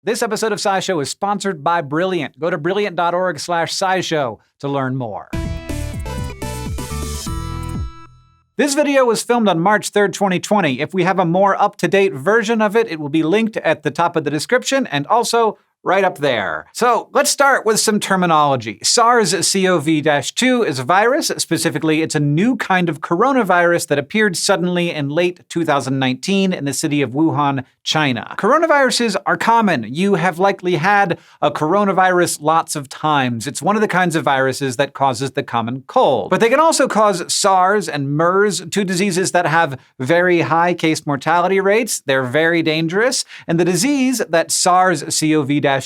This episode of SciShow is sponsored by Brilliant. Go to brilliant.org/scishow to learn more. This video was filmed on March 3rd, 2020. If we have a more up-to-date version of it, it will be linked at the top of the description and also right up there. So let's start with some terminology. SARS-CoV-2 is a virus. Specifically, it's a new kind of coronavirus that appeared suddenly in late 2019 in the city of Wuhan, China. Coronaviruses are common. You have likely had a coronavirus lots of times. It's one of the kinds of viruses that causes the common cold. But they can also cause SARS and MERS, two diseases that have very high case mortality rates. They're very dangerous. And the disease that SARS-CoV-2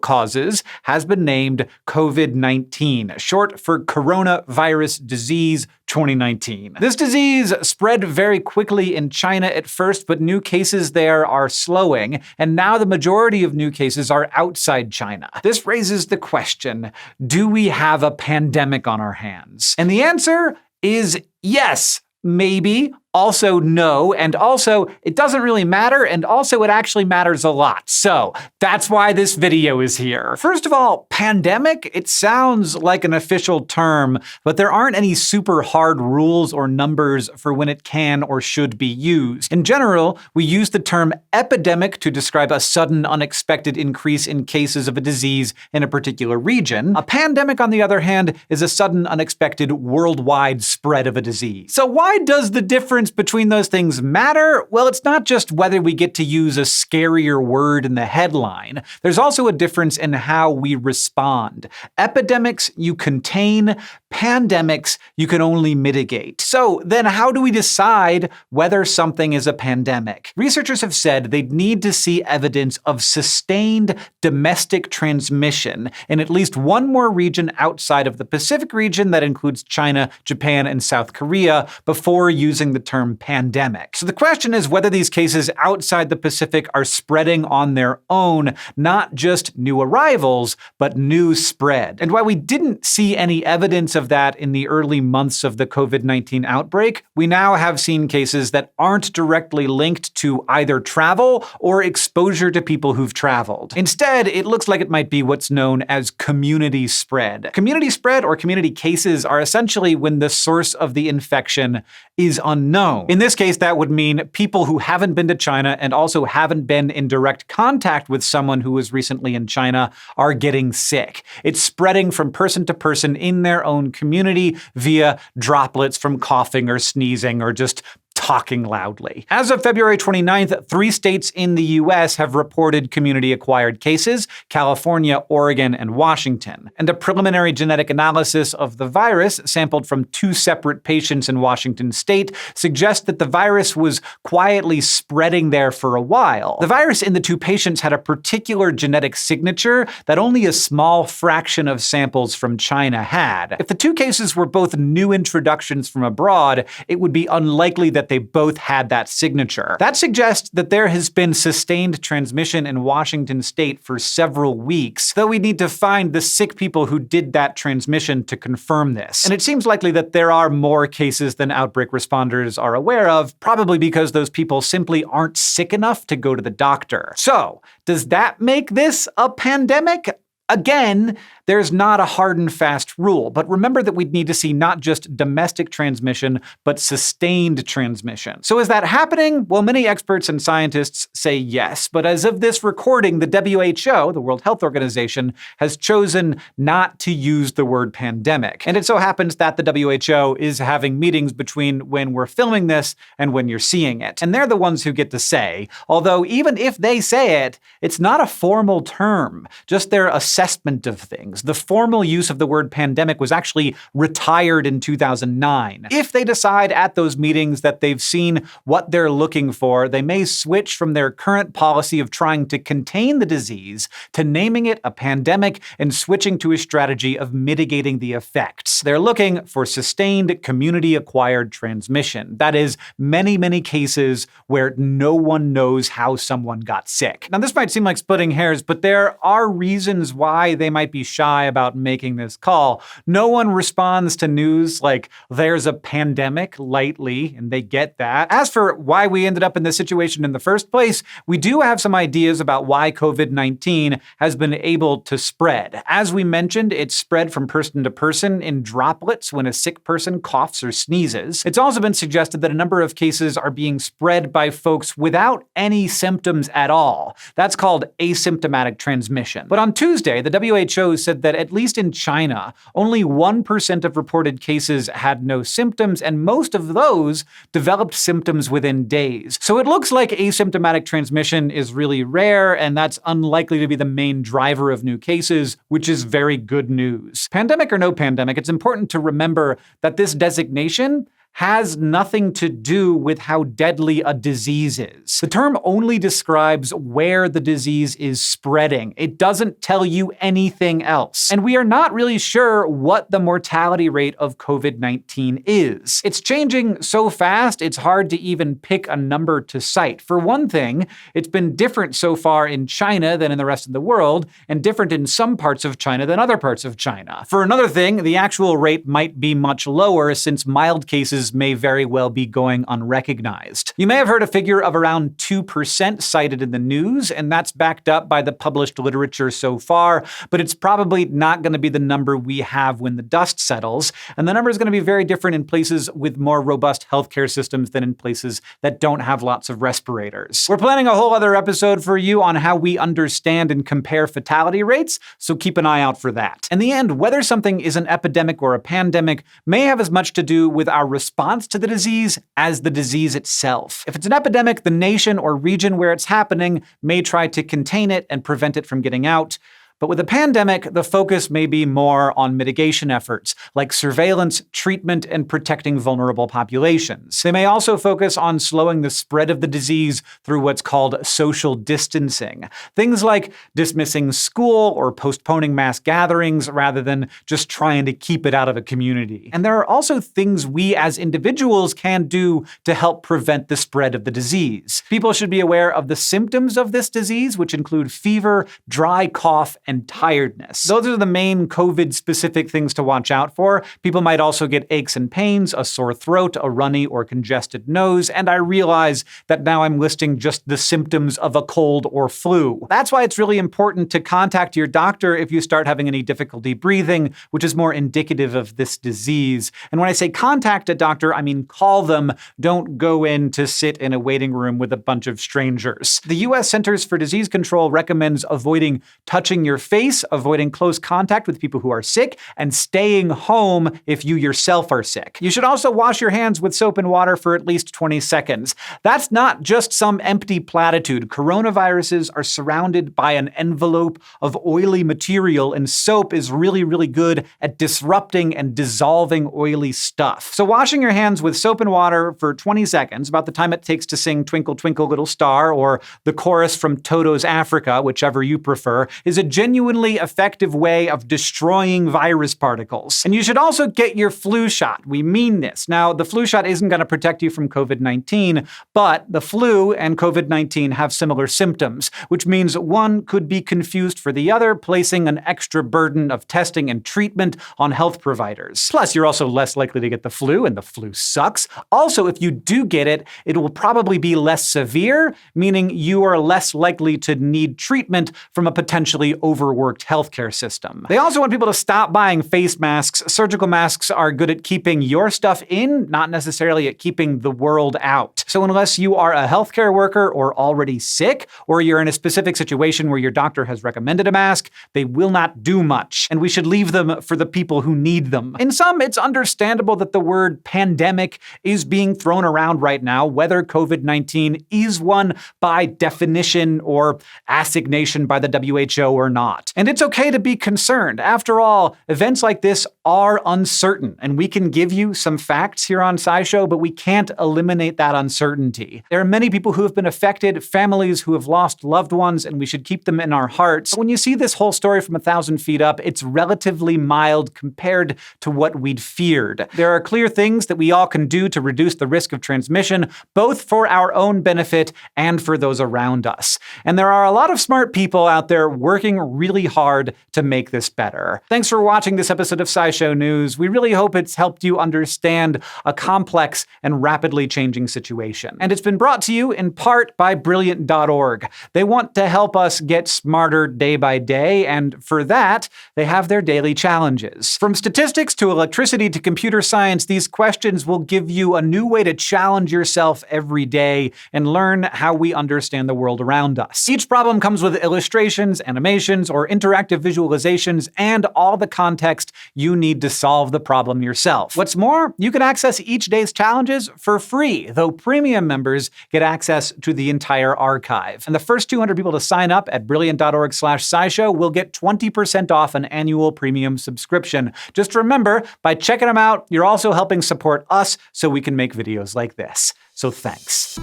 causes has been named COVID-19, short for Coronavirus Disease 2019. This disease spread very quickly in China at first, but new cases there are slowing, and now the majority of new cases are outside China. This raises the question, do we have a pandemic on our hands? And the answer is yes, maybe, also no, and also it doesn't really matter, and also it actually matters a lot. So that's why this video is here. First of all, pandemic, it sounds like an official term, but there aren't any super hard rules or numbers for when it can or should be used. In general, we use the term epidemic to describe a sudden, unexpected increase in cases of a disease in a particular region. A pandemic, on the other hand, is a sudden, unexpected, worldwide spread of a disease. So why does the difference between those things matter? Well, it's not just whether we get to use a scarier word in the headline. There's also a difference in how we respond. Epidemics you contain, pandemics you can only mitigate. So then how do we decide whether something is a pandemic? Researchers have said they'd need to see evidence of sustained domestic transmission in at least one more region outside of the Pacific region that includes China, Japan, and South Korea before using the term pandemic. So the question is whether these cases outside the Pacific are spreading on their own, not just new arrivals, but new spread. And while we didn't see any evidence of that in the early months of the COVID-19 outbreak, we now have seen cases that aren't directly linked to either travel or exposure to people who've traveled. Instead, it looks like it might be what's known as community spread. Community spread or community cases are essentially when the source of the infection is unknown. In this case, that would mean people who haven't been to China and also haven't been in direct contact with someone who was recently in China are getting sick. It's spreading from person to person in their own community via droplets from coughing or sneezing or just talking loudly. As of February 29th, 3 states in the US have reported community-acquired cases: California, Oregon, and Washington. And a preliminary genetic analysis of the virus, sampled from 2 separate patients in Washington state, suggests that the virus was quietly spreading there for a while. The virus in the 2 patients had a particular genetic signature that only a small fraction of samples from China had. If the 2 cases were both new introductions from abroad, it would be unlikely that they both had that signature. That suggests that there has been sustained transmission in Washington state for several weeks, though we need to find the sick people who did that transmission to confirm this. And it seems likely that there are more cases than outbreak responders are aware of, probably because those people simply aren't sick enough to go to the doctor. So, does that make this a pandemic? Again, there's not a hard and fast rule, but remember that we'd need to see not just domestic transmission, but sustained transmission. So is that happening? Well, many experts and scientists say yes, but as of this recording, the WHO, the World Health Organization, has chosen not to use the word pandemic. And it so happens that the WHO is having meetings between when we're filming this and when you're seeing it. And they're the ones who get to say, although even if they say it, it's not a formal term, just their assessment of things. The formal use of the word pandemic was actually retired in 2009. If they decide at those meetings that they've seen what they're looking for, they may switch from their current policy of trying to contain the disease to naming it a pandemic and switching to a strategy of mitigating the effects. They're looking for sustained community-acquired transmission. That is, many, many cases where no one knows how someone got sick. Now, this might seem like splitting hairs, but there are reasons why they might be shy about making this call. No one responds to news like there's a pandemic lightly, and they get that. As for why we ended up in this situation in the first place, we do have some ideas about why COVID-19 has been able to spread. As we mentioned, it's spread from person to person in droplets when a sick person coughs or sneezes. It's also been suggested that a number of cases are being spread by folks without any symptoms at all. That's called asymptomatic transmission. But on Tuesday, the WHO said that at least in China, only 1% of reported cases had no symptoms, and most of those developed symptoms within days. So it looks like asymptomatic transmission is really rare, and that's unlikely to be the main driver of new cases, which is very good news. Pandemic or no pandemic, it's important to remember that this designation has nothing to do with how deadly a disease is. The term only describes where the disease is spreading. It doesn't tell you anything else. And we are not really sure what the mortality rate of COVID-19 is. It's changing so fast, it's hard to even pick a number to cite. For one thing, it's been different so far in China than in the rest of the world, and different in some parts of China than other parts of China. For another thing, the actual rate might be much lower since mild cases may very well be going unrecognized. You may have heard a figure of around 2% cited in the news, and that's backed up by the published literature so far, but it's probably not going to be the number we have when the dust settles, and the number is going to be very different in places with more robust healthcare systems than in places that don't have lots of respirators. We're planning a whole other episode for you on how we understand and compare fatality rates, so keep an eye out for that. In the end, whether something is an epidemic or a pandemic may have as much to do with our response to the disease as the disease itself. If it's an epidemic, the nation or region where it's happening may try to contain it and prevent it from getting out. But with a pandemic, the focus may be more on mitigation efforts, like surveillance, treatment, and protecting vulnerable populations. They may also focus on slowing the spread of the disease through what's called social distancing. Things like dismissing school or postponing mass gatherings rather than just trying to keep it out of a community. And there are also things we as individuals can do to help prevent the spread of the disease. People should be aware of the symptoms of this disease, which include fever, dry cough, and tiredness. Those are the main COVID-specific things to watch out for. People might also get aches and pains, a sore throat, a runny or congested nose, and I realize that now I'm listing just the symptoms of a cold or flu. That's why it's really important to contact your doctor if you start having any difficulty breathing, which is more indicative of this disease. And when I say contact a doctor, I mean call them. Don't go in to sit in a waiting room with a bunch of strangers. The U.S. Centers for Disease Control recommends avoiding touching your face, avoiding close contact with people who are sick, and staying home if you yourself are sick. You should also wash your hands with soap and water for at least 20 seconds. That's not just some empty platitude. Coronaviruses are surrounded by an envelope of oily material, and soap is really, really good at disrupting and dissolving oily stuff. So washing your hands with soap and water for 20 seconds, about the time it takes to sing Twinkle Twinkle Little Star or the chorus from Toto's Africa, whichever you prefer, is a genuinely effective way of destroying virus particles. And you should also get your flu shot. We mean this. Now, the flu shot isn't going to protect you from COVID-19, but the flu and COVID-19 have similar symptoms, which means one could be confused for the other, placing an extra burden of testing and treatment on health providers. Plus, you're also less likely to get the flu, and the flu sucks. Also, if you do get it, it will probably be less severe, meaning you are less likely to need treatment from a potentially overworked healthcare system. They also want people to stop buying face masks. Surgical masks are good at keeping your stuff in, not necessarily at keeping the world out. So unless you are a healthcare worker or already sick, or you're in a specific situation where your doctor has recommended a mask, they will not do much, and we should leave them for the people who need them. In some, it's understandable that the word pandemic is being thrown around right now, whether COVID-19 is one by definition or assignation by the WHO or not. And it's okay to be concerned. After all, events like this are uncertain, and we can give you some facts here on SciShow, but we can't eliminate that uncertainty. There are many people who have been affected, families who have lost loved ones, and we should keep them in our hearts. But when you see this whole story from 1,000 feet up, it's relatively mild compared to what we'd feared. There are clear things that we all can do to reduce the risk of transmission, both for our own benefit and for those around us. And there are a lot of smart people out there working really hard to make this better. Thanks for watching this episode of SciShow News. We really hope it's helped you understand a complex and rapidly changing situation. And it's been brought to you in part by Brilliant.org. They want to help us get smarter day by day, and for that, they have their daily challenges. From statistics to electricity to computer science, these questions will give you a new way to challenge yourself every day and learn how we understand the world around us. Each problem comes with illustrations, animations, or interactive visualizations, and all the context you need to solve the problem yourself. What's more, you can access each day's challenges for free, though premium members get access to the entire archive. And the first 200 people to sign up at Brilliant.org/SciShow will get 20% off an annual premium subscription. Just remember, by checking them out, you're also helping support us so we can make videos like this. So thanks.